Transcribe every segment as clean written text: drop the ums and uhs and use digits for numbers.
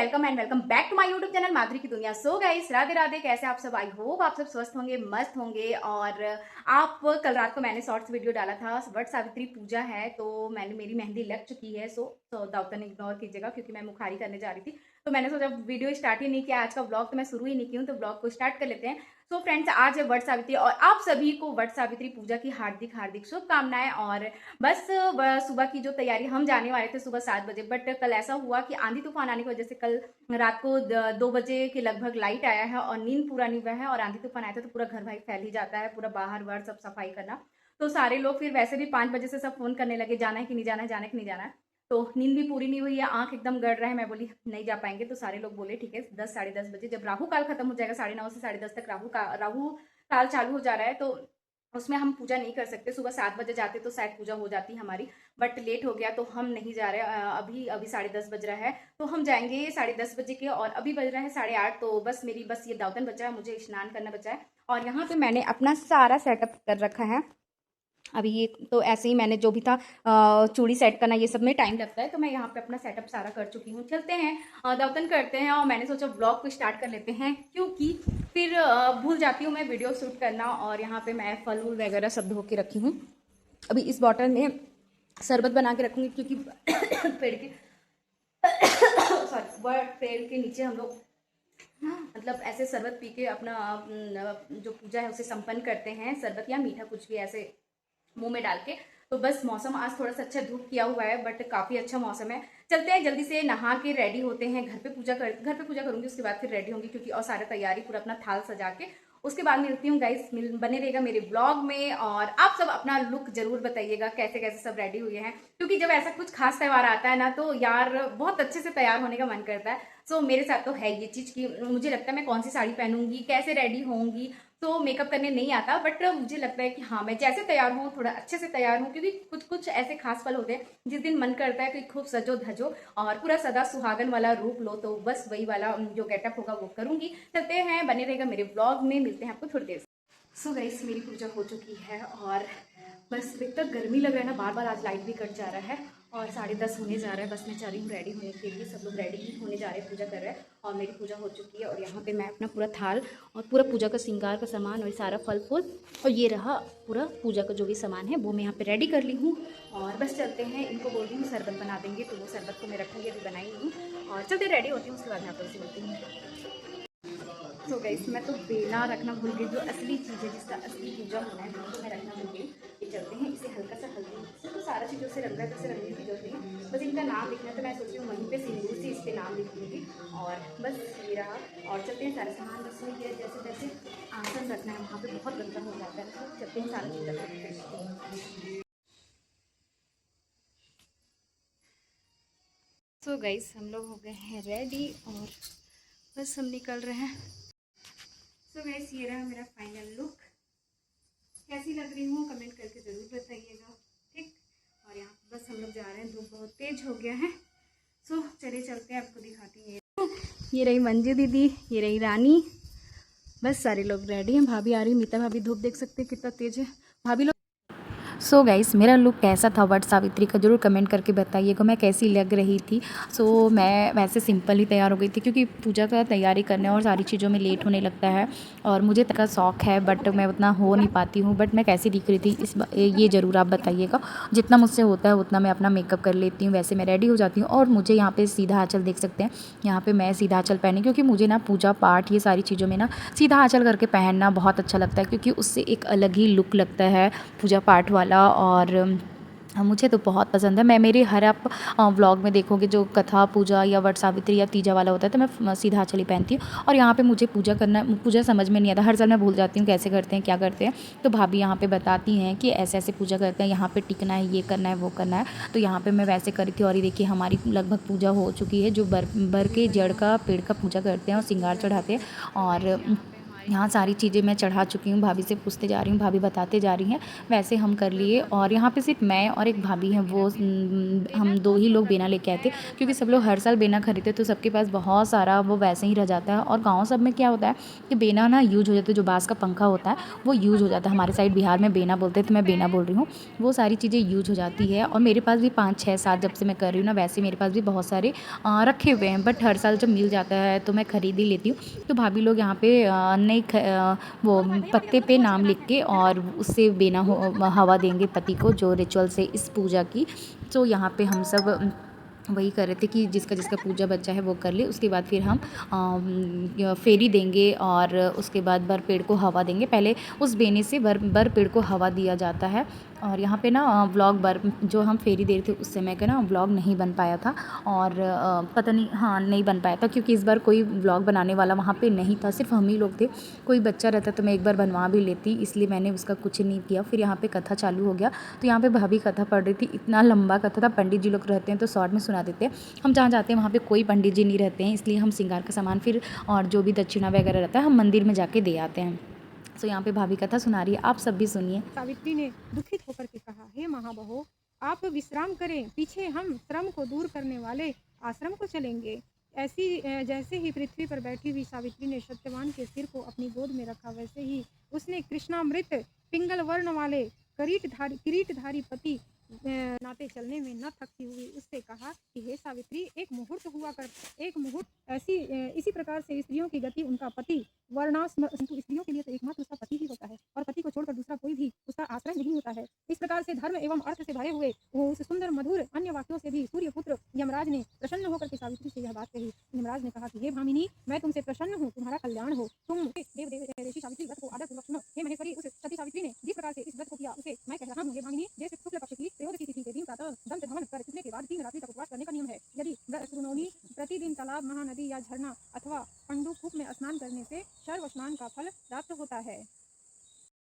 Welcome and welcome back to my YouTube channel Madhuri की दुनिया। So guys, Radhe Radhe. कैसे आप सब? आई होप आप सब स्वस्थ होंगे, मस्त होंगे। और आप कल रात को मैंने शॉर्ट्स वीडियो डाला था, वट सावित्री पूजा है, तो मैंने मेरी मेहंदी लग चुकी है। सो दावतन इग्नोर कीजिएगा क्योंकि मैं मुखारी करने जा रही थी, तो मैंने सोचा वीडियो स्टार्ट ही नहीं किया। आज का ब्लॉग तो मैं शुरू ही नहीं की हूँ, तो ब्लॉग को स्टार्ट कर लेते हैं। सो फ्रेंड्स, आज है वट सावित्री और आप सभी को वट सावित्री पूजा की हार्दिक हार्दिक शुभकामनाएं। और बस सुबह की जो तैयारी, हम जाने वाले थे सुबह 7 बजे, बट कल ऐसा हुआ कि आंधी तूफान आने की वजह से कल रात को 2 बजे के लगभग लाइट आया है और नींद पूरा नहीं हुआ है। और आंधी तूफान आया था तो पूरा घर भाई फैल ही जाता है, पूरा बाहर वार सब सफाई करना। तो सारे लोग फिर वैसे भी 5 बजे से सब फोन करने लगे, जाना है कि नहीं जाना है, जाना है कि नहीं जाना है। तो नींद भी पूरी नहीं हुई है, आंख एकदम गड़ रहा है। मैं बोली नहीं जा पाएंगे, तो सारे लोग बोले ठीक है 10 साढ़े 10 बजे जब राहु काल खत्म हो जाएगा, 9:30 से 10:30 तक राहु काल चालू हो जा रहा है, तो उसमें हम पूजा नहीं कर सकते। सुबह 7 बजे जाते तो शायद पूजा हो जाती हमारी, बट लेट हो गया तो हम नहीं जा रहे। अभी अभी 10:30 बज रहा है, तो हम जाएंगे 10:30 बजे के। और अभी बज रहा है 8:30, तो बस मेरी बस ये दावतन बचा है, मुझे स्नान करना बचा है। और यहाँ पे मैंने अपना सारा सेटअप कर रखा है। अभी ये तो ऐसे ही मैंने जो भी था, चूड़ी सेट करना ये सब में टाइम लगता है, तो मैं यहाँ पे अपना सेटअप सारा कर चुकी हूँ। चलते हैं दावतन करते हैं। और मैंने सोचा ब्लॉग को स्टार्ट कर लेते हैं क्योंकि फिर भूल जाती हूँ मैं वीडियो शूट करना। और यहाँ पे मैं फल वूल वगैरह सब धो के रखी हूँ। अभी इस बॉटल में शरबत बना के रखूँगी क्योंकि पेड़ के सॉरी पेड़ के नीचे हम लोग मतलब ऐसे शरबत पी के अपना जो पूजा है उसे संपन्न करते हैं। शरबत या मीठा कुछ भी ऐसे मुंह में डाल के। तो बस मौसम आज थोड़ा सा अच्छा धूप किया हुआ है, बट काफ़ी अच्छा मौसम है। चलते हैं जल्दी से, नहा के रेडी होते हैं। घर पे पूजा करूंगी, उसके बाद फिर रेडी होंगी क्योंकि और सारा तैयारी पूरा अपना थाल सजा के उसके बाद मिलती हूँ गाइस। बने रहेगा मेरे ब्लॉग में। और आप सब अपना लुक जरूर बताइएगा कैसे कैसे सब रेडी हुए हैं, क्योंकि जब ऐसा कुछ खास त्यौहार आता है ना, तो यार बहुत अच्छे से तैयार होने का मन करता है। सो मेरे साथ तो है ये चीज़ कि मुझे लगता है मैं कौन सी साड़ी पहनूंगी, कैसे रेडी होंगी। तो मेकअप करने नहीं आता, बट मुझे लगता है कि हाँ मैं जैसे तैयार हूँ थोड़ा अच्छे से तैयार हूँ, क्योंकि कुछ कुछ ऐसे खास पल होते हैं जिस दिन मन करता है कि खूब सजो धजो और पूरा सदा सुहागन वाला रूप लो। तो बस वही वाला जो गेटअप होगा वो करूंगी। चलते हैं, बने रहेगा मेरे ब्लॉग में, मिलते हैं आपको थोड़ी देर से। सो गाइस, मेरी पूजा हो चुकी है और बस इतना गर्मी लग रहा है ना, बार बार आज लाइट भी कट जा रहा है। और 10:30 होने जा रहा है, बस मैं चाह रही हूँ रेडी होने के लिए। सब लोग रेडी ही होने जा रहे हैं, पूजा कर रहे हैं। और मेरी पूजा हो चुकी है। और यहाँ पे मैं अपना पूरा थाल और पूरा पूजा का श्रृंगार का सामान और सारा फल फूल और ये रहा पूरा पूजा का जो भी सामान है वो मैं यहाँ पे रेडी कर ली हूँ। और बस चलते हैं, इनको बोल रही हूँ शरबत बना देंगे, तो वो शरबत को मैं रखूँगी, अभी बनाई नहीं हूँ। और चलते रेडी होती हूँ, उसके बाद मैं आपसे मिलती हूँ। तो गाइस, मैं तो बेला रखना भूल गई, जो असली चीज़ है जिसका असली पूजा होना है वो तो मैं रखना भूल गई। ये चलते हैं, इसे हल्का सा हल्दी से तो सारा चीज़ों से रंग है, रंगने की जरूरत नहीं है, बस इनका नाम लिखना है। तो मैं सोच रही हूँ वहीं पे सिंदूर से इस पर नाम लिख दूँगी। और बस ये रहा। और चलते हैं, सारा सामान रसोई के जैसे जैसे आसन रखना है वहाँ पर बहुत गंदा हो जाता है, तो चलते हैं सारा चीज़ रखते हैं। सो गाइस, हम लोग हो गए हैं रेडी और बस हम निकल रहे हैं। सो गाइस, ये रहा मेरा फाइनल लुक। कैसी लग रही हूँ कमेंट करके ज़रूर बताइएगा, ठीक। और यहाँ बस हम लोग जा रहे हैं, धूप बहुत तेज हो गया है। सो चलिए चलते हैं, आपको दिखाती हूँ। ये रही मंजू दीदी, ये रही रानी, बस सारे लोग रेडी हैं। भाभी आ रही, मीता भाभी, धूप देख सकते हैं कितना तेज है भाभी लोग। सो गाइस, मेरा लुक कैसा था वट सावित्री का जरूर कमेंट करके बताइएगा, मैं कैसी लग रही थी। सो मैं वैसे सिंपल ही तैयार हो गई थी क्योंकि पूजा का तैयारी करने और सारी चीज़ों में लेट होने लगता है। और मुझे तक का शौक है, बट मैं उतना हो नहीं पाती हूँ। बट मैं कैसी दिख रही थी ये ज़रूर आप बताइएगा। जितना मुझसे होता है उतना मैं अपना मेकअप कर लेती हूँ, वैसे मैं रेडी हो जाती हूँ। और मुझे यहाँ पर सीधा आँचल देख सकते हैं, यहाँ पर मैं सीधा आँचल पहनी क्योंकि मुझे ना पूजा पाठ ये सारी चीज़ों में ना सीधा आँचल करके पहनना बहुत अच्छा लगता है, क्योंकि उससे एक अलग ही लुक लगता है पूजा पाठ वाला। और मुझे तो बहुत पसंद है। मैं मेरे हर आप व्लॉग में देखोगे जो कथा पूजा या वट सावित्री या तीजा वाला होता है, तो मैं सीधा आँचल ही पहनती हूँ। और यहाँ पे मुझे पूजा समझ में नहीं आता, हर साल मैं भूल जाती हूँ कैसे करते हैं क्या करते हैं। तो भाभी यहाँ पे बताती हैं कि ऐसे ऐसे पूजा करते हैं, यहाँ पे टिकना है, ये करना है, वो करना है। तो यहाँ पे मैं वैसे करी थी। और ये देखिए हमारी लगभग पूजा हो चुकी है। जो बर के जड़ का पेड़ का पूजा करते हैं और श्रृंगार चढ़ाते हैं। और यहाँ सारी चीज़ें मैं चढ़ा चुकी हूँ, भाभी से पूछते जा रही हूँ, भाभी बताते जा रही हैं, वैसे हम कर लिए। और यहाँ पे सिर्फ मैं और एक भाभी हैं, वो हम दो ही लोग बेना लेके आए थे, क्योंकि सब लोग हर साल बेना खरीदते तो सबके पास बहुत सारा वो वैसे ही रह जाता है। और गाँव सब में क्या होता है कि बेना ना यूज हो जाता है, जो बाँस का पंखा होता है वो यूज हो जाता है। हमारे साइड बिहार में बेना बोलते हैं, तो मैं बेना बोल रही हूँ। वो सारी चीज़ें यूज हो जाती है। और मेरे पास भी 5 6 7 जब से मैं कर रही हूँ ना, वैसे मेरे पास भी बहुत सारे रखे हुए हैं, बट हर साल जब मिल जाता है तो मैं खरीद ही लेती हूँ। तो भाभी लोग यहाँ पे नई वो पत्ते पे नाम लिख के और उससे बेना हवा देंगे पति को, जो रिचुअल से इस पूजा की। तो यहाँ पे हम सब वही कर रहे थे कि जिसका जिसका पूजा बच्चा है वो कर ले। उसके बाद फिर हम फेरी देंगे और उसके बाद बर पेड़ को हवा देंगे। पहले उस बेने से बर पेड़ को हवा दिया जाता है। और यहाँ पे ना व्लॉग बर जो हम फेरी दे रहे थे उस समय का ना व्लॉग नहीं बन पाया था। और पता नहीं, हाँ नहीं बन पाया था, क्योंकि इस बार कोई व्लॉग बनाने वाला वहाँ पे नहीं था, सिर्फ हम ही लोग थे। कोई बच्चा रहता तो मैं एक बार बनवा भी लेती, इसलिए मैंने उसका कुछ नहीं किया। फिर यहाँ पे कथा चालू हो गया, तो यहाँ पे भाभी कथा पढ़ रही थी। इतना लंबा कथा था, पंडित जी लोग रहते हैं तो शॉर्ट में सुना देते हैं। हम जहाँ जाते हैं वहाँ पे कोई पंडित जी नहीं रहते हैं, इसलिए हम श्रृंगार का सामान फिर और जो भी दक्षिणा वगैरह रहता है हम मंदिर में जाके दे आते हैं। तो यहाँ पे भाभी कथा सुना रही है, आप सब भी सुनिए। सावित्री ने दुखित होकर के कहा, हे महाबहो, आप विश्राम करें, पीछे हम श्रम को दूर करने वाले आश्रम को चलेंगे। ऐसी जैसे ही पृथ्वी पर बैठी हुई सावित्री ने सत्यवान के सिर को अपनी गोद में रखा, वैसे ही उसने कृष्णामृत पिंगल वर्ण वाले किरीटधारी पति नाते चलने में न थकती हुई उससे कहा कि हे सावित्री, एक मुहूर्त ऐसी इसी प्रकार से स्त्रियों की गति, उनका पति वर्णाश्रम, स्त्रियों के लिए तो एकमात्र उसका पति ही होता है, और पति को छोड़कर दूसरा कोई भी उसका आश्रय नहीं होता है। इस प्रकार से धर्म एवं अर्थ से भरे हुए वो उस सुंदर मधुर अन्य वाक्यों से भी सूर्यपुत्र यमराज ने प्रसन्न होकर के सावित्री से यह बात कही। यमराज ने कहा कि हे भामिनी, मैं तुमसे प्रसन्न हूँ, तुम्हारा कल्याण हो, तुम देव सावित्री व्रत को आदर पूर्वक सुनो। हे महेश्वरी, उस सती सावित्री ने जिस प्रकार से इस व्रत को किया उसे मैं कह रहा हूँ। हे भामिनी, जैसे शुक्ल पक्ष की त्रयोदशी तिथि के दिन प्रातः दंत हवन कर चुकने के बाद 3 रात्रि तक उपवास करने का नियम है। यदि सुनोनी प्रतिदिन तालाब, महानदी या झरना अथवा पंडुकूप में स्नान करने से सर्व स्नान का फल प्राप्त होता है।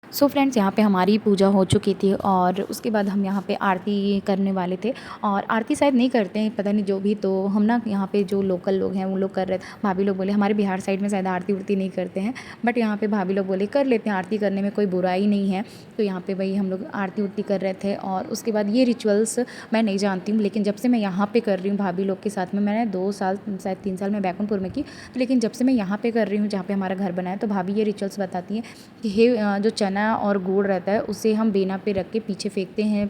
सो फ्रेंड्स, यहाँ पे हमारी पूजा हो चुकी थी और उसके बाद हम यहाँ पे आरती करने वाले थे। और आरती शायद नहीं करते हैं, पता नहीं, जो भी, तो हम ना यहाँ पे जो लोकल लोग हैं वो लोग कर रहे थे। भाभी लोग बोले हमारे बिहार साइड में शायद आरती उरती नहीं करते हैं, बट यहाँ पे भाभी लोग बोले कर लेते हैं, आरती करने में कोई बुराई नहीं है। तो यहाँ पे वही हम लोग आरती उरती कर रहे थे। और उसके बाद ये रिचुअल्स मैं नहीं जानती हूँ, लेकिन जब से मैं यहाँ पर कर रही हूँ भाभी लोग के साथ में, मैंने 2 साल शायद 3 साल में बैकुंठपुर में की, लेकिन जब से मैं यहाँ पर कर रही हूँ जहाँ पर हमारा घर बना है, तो भाभी ये रिचुअल्स बताती हैं कि हे जो चना और गुड़ रहता है उसे हम बेना पे रख के पीछे फेंकते हैं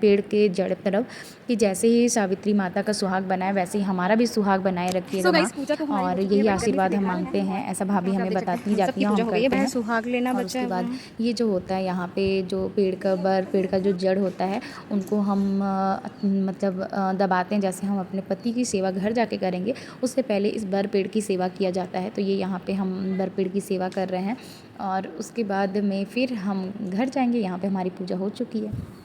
पेड़ के जड़ तरफ, कि जैसे ही सावित्री माता का सुहाग बनाए वैसे ही हमारा भी सुहाग बनाए रखिएगा माँ। और यही आशीर्वाद हम मांगते हैं, ऐसा भाभी हमें बताती जाती है, हम करते हैं। सुहाग लेना और उसके बाद ये जो होता है यहाँ पे जो पेड़ का जो जड़ होता है उनको हम मतलब दबाते हैं, जैसे हम अपने पति की सेवा घर जाके करेंगे उससे पहले इस बर पेड़ की सेवा किया जाता है। तो ये यहाँ पे हम बर पेड़ की सेवा कर रहे हैं और उसके बाद में फिर हम घर जाएंगे। यहाँ पे हमारी पूजा हो चुकी है।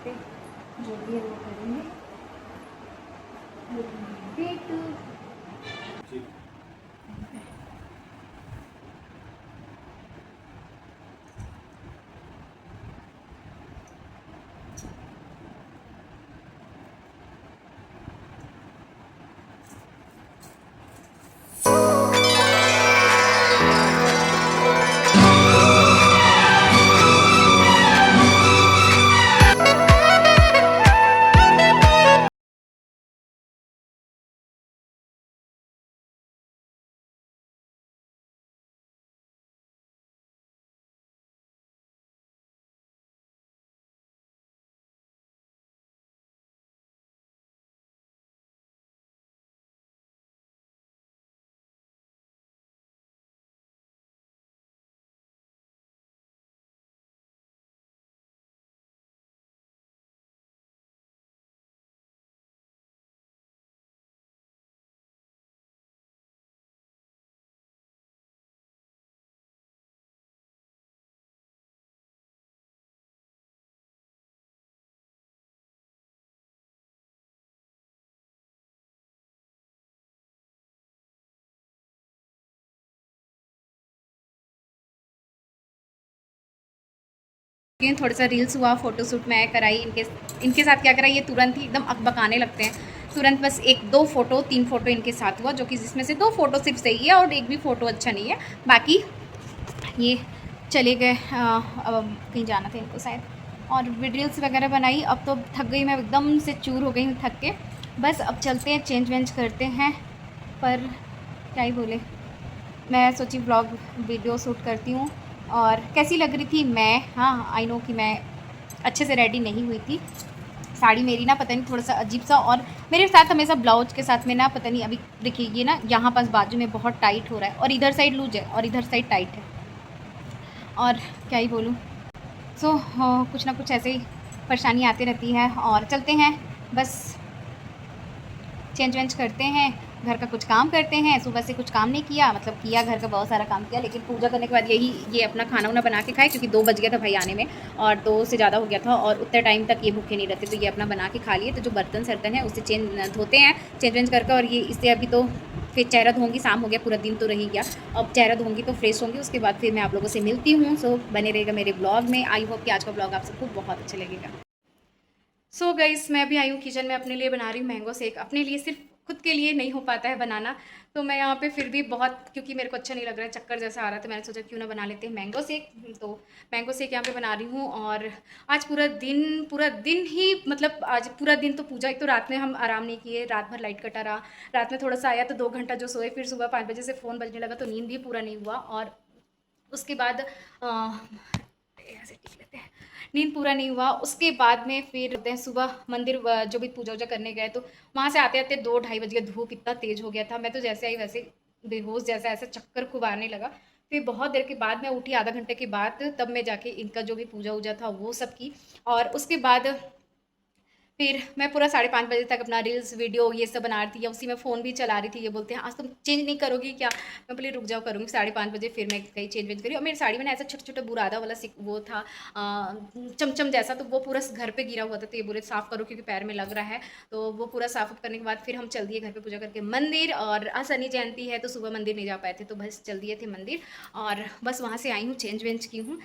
पे जो भी है वो करेंगे। वेट थोड़ा सा रील्स हुआ, फ़ोटोशूट मैं कराई इनके साथ। क्या करा, ये तुरंत ही एकदम अकबकाने लगते हैं तुरंत। बस 1-2 फ़ोटो 3 फ़ोटो इनके साथ हुआ, जो कि जिसमें से 2 फ़ोटो सिर्फ सही है और 1 भी फ़ोटो अच्छा नहीं है। बाकी ये चले गए, अब कहीं जाना था इनको शायद। और रील्स वगैरह बनाई। अब तो थक गई मैं, एकदम से चूर हो गई हूँ थक के। बस अब चलते हैं, चेंज वेंज करते हैं। पर क्या ही बोले, मैं सोची व्लॉग वीडियो शूट करती हूँ। और कैसी लग रही थी मैं, हाँ आई नो कि मैं अच्छे से रेडी नहीं हुई थी। साड़ी मेरी ना पता नहीं थोड़ा सा अजीब सा, और मेरे साथ हमेशा ब्लाउज के साथ में ना पता नहीं, अभी देखिए ये ना यहाँ पास बाजू में बहुत टाइट हो रहा है और इधर साइड लूज है और इधर साइड टाइट है। और क्या ही बोलूँ, सो कुछ ना कुछ ऐसे ही परेशानी आती रहती है। और चलते हैं, बस चेंज वेंज करते हैं, घर का कुछ काम करते हैं। सुबह से कुछ काम नहीं किया, मतलब किया घर का बहुत सारा काम किया, लेकिन पूजा करने के बाद यही ये अपना खाना वाना बना के खाए, क्योंकि 2 बज गया था भाई आने में और 2 से ज़्यादा हो गया था और उतने टाइम तक ये भूखे नहीं रहते, तो ये अपना बना के खा लिए। तो जो बर्तन सर्तन है उससे धोते हैं चेंज वेंज करके। और ये इससे अभी तो फिर चेहरा धोंगी, शाम हो गया, पूरा दिन तो रह ही गया। अब चेहरा धोंगी तो फ्रेश होंगी, उसके बाद फिर मैं आप लोगों से मिलती हूँ। सो बने रहेगा मेरे ब्लॉग में। आई होप कि आज का ब्लॉग आप सबको बहुत अच्छा लगेगा। सो गाइस, मैं अभी आई हूँ किचन में, अपने लिए बना रही हूँ मैंगो शेक। अपने लिए, सिर्फ खुद के लिए नहीं हो पाता है बनाना, तो मैं यहाँ पे फिर भी बहुत, क्योंकि मेरे को अच्छा नहीं लग रहा है, चक्कर जैसा आ रहा था, तो मैंने सोचा क्यों ना बना लेते हैं मैंगो शेक। तो मैंगो शेक यहाँ पे बना रही हूँ। और आज पूरा दिन ही, मतलब आज पूरा दिन तो पूजा, एक तो रात में हम आराम नहीं किए, रात भर लाइट कटा रहा। रात में थोड़ा सा आया तो 2 घंटा जो सोए, फिर सुबह 5 बजे से फ़ोन बजने लगा, तो नींद भी पूरा नहीं हुआ। और उसके बाद ऐसे टिक लेते हैं, नींद पूरा नहीं हुआ। उसके बाद में फिर होते हैं सुबह मंदिर, जो भी पूजा वूजा करने गए, तो वहाँ से आते आते 2-2:30 बज गए। धूप इतना तेज हो गया था, मैं तो जैसे आई वैसे बेहोश जैसा, ऐसा चक्कर खूब आने लगा। फिर बहुत देर के बाद मैं उठी, आधा घंटे के बाद, तब मैं जाके इनका जो भी पूजा वूजा था वो सब की। और उसके बाद फिर मैं पूरा 5:30 बजे तक अपना रील्स वीडियो ये सब बना रही थी, या उसी में फ़ोन भी चला रही थी। ये बोलते हैं आज तुम चेंज नहीं करोगी क्या, मैं बोली रुक जाओ करूँगी। 5:30 बजे फिर मैं कहीं चेंज वेंज करी, और मेरी साड़ी में ना ऐसा छोटा छोटा बुरादा वाला वो था, चमचम जैसा, तो वो पूरा घर पे गिरा हुआ था। तो ये बोले साफ़ करो क्योंकि पैर में लग रहा है। तो वो पूरा साफ़ करने के बाद फिर हम चल दिए घर पे पूजा करके मंदिर। और आज शनि जयंती है तो सुबह मंदिर नहीं जा पाए थे, तो बस चल दिए थे मंदिर। और बस वहाँ से आई हूँ, चेंज वेंज की हूँ,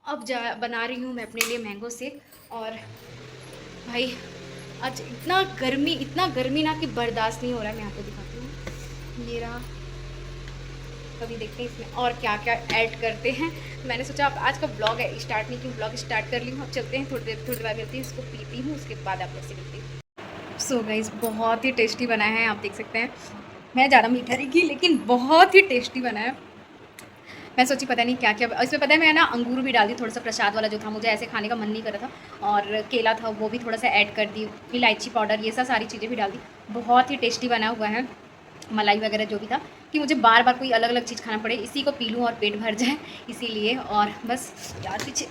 अब बना रही हूँ मैं अपने लिए मैंगो शेक। और भाई आज इतना गर्मी ना कि बर्दाश्त नहीं हो रहा है। मैं आपको दिखाती हूँ, ये रहा। कभी देखते हैं इसमें और क्या क्या ऐड करते हैं। मैंने सोचा अब आज का ब्लॉग है स्टार्ट नहीं की, ब्लॉग स्टार्ट कर ली हूँ। अब चलते हैं, थोड़ी देर बाद मिलती हूँ, इसको पीती हूँ, उसके बाद आप लोग से मिलती हूँ। सो गाइस, बहुत ही टेस्टी बना है, आप देख सकते हैं। मैं ज़्यादा मीठा नहीं की, लेकिन बहुत ही टेस्टी बना है। मैं सोची पता नहीं क्या क्या इसमें, पता है मैं ना अंगूर भी डाल दी, थोड़ा सा प्रसाद वाला जो था, मुझे ऐसे खाने का मन नहीं कर रहा था। और केला था वो भी थोड़ा सा ऐड कर दी, इलायची पाउडर, ये सब सारी चीज़ें भी डाल दी। बहुत ही टेस्टी बना हुआ है, मलाई वगैरह जो भी था, कि मुझे बार बार कोई अलग अलग चीज़ खाना पड़े, इसी को पी लूँ और पेट भर जाए, इसीलिए। और बस यार पीछे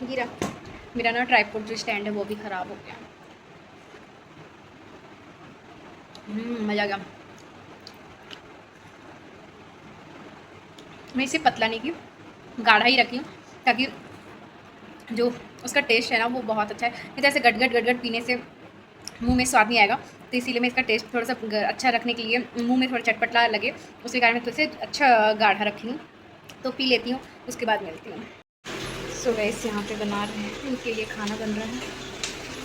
गिरा मेरा ना ट्राइपॉड जो स्टैंड है वो भी ख़राब हो गया। मज़ा आ गया। मैं इसे पतला नहीं की, गाढ़ा ही रखी हूँ, ताकि जो उसका टेस्ट है ना वो बहुत अच्छा है। नहीं तो ऐसे गट पीने से मुंह में स्वाद नहीं आएगा, तो इसीलिए मैं इसका टेस्ट थोड़ा सा अच्छा रखने के लिए, मुंह में थोड़ा चटपटा लगे उसके कारण मैं थोड़ा से अच्छा गाढ़ा रखी हूँ। तो पी लेती हूँ, उसके बाद मिलती हूँ। सो गाइस यहाँ पे बना रहे हैं, इनके लिए खाना बन रहा है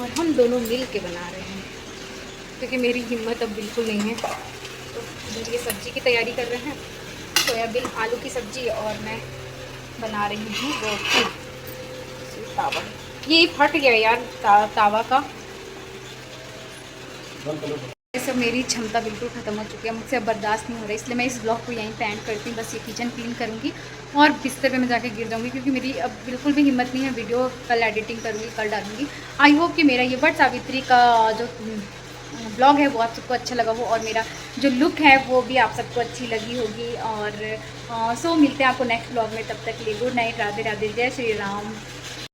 और हम दोनों मिल के बना रहे हैं क्योंकि मेरी हिम्मत अब बिल्कुल नहीं है। तो इधर ये सब्ज़ी की तैयारी कर रहे हैं, सोयाबीन आलू की सब्ज़ी, और मैं बना रही हूँ रोटी। तावा ये फट गया यार तावा का। ये सब मेरी क्षमता बिल्कुल ख़त्म हो चुकी है, मुझसे अब बर्दाश्त नहीं हो रहा है, इसलिए मैं इस ब्लॉग को यहीं पे एंड करती हूँ। बस ये किचन क्लीन करूँगी और बिस्तर पे मैं जाके गिर जाऊँगी क्योंकि मेरी अब बिल्कुल भी हिम्मत नहीं है। वीडियो कल एडिटिंग करूँगी, कल डालूँगी। आई होप कि मेरा ये वट सावित्री का जो ब्लॉग है वो आप सबको अच्छा लगा हो और मेरा जो लुक है वो भी आप सबको अच्छी लगी होगी। और सो मिलते हैं आपको नेक्स्ट ब्लॉग में, तब तक के लिए गुड नाइट, राधे राधे, जय श्री राम।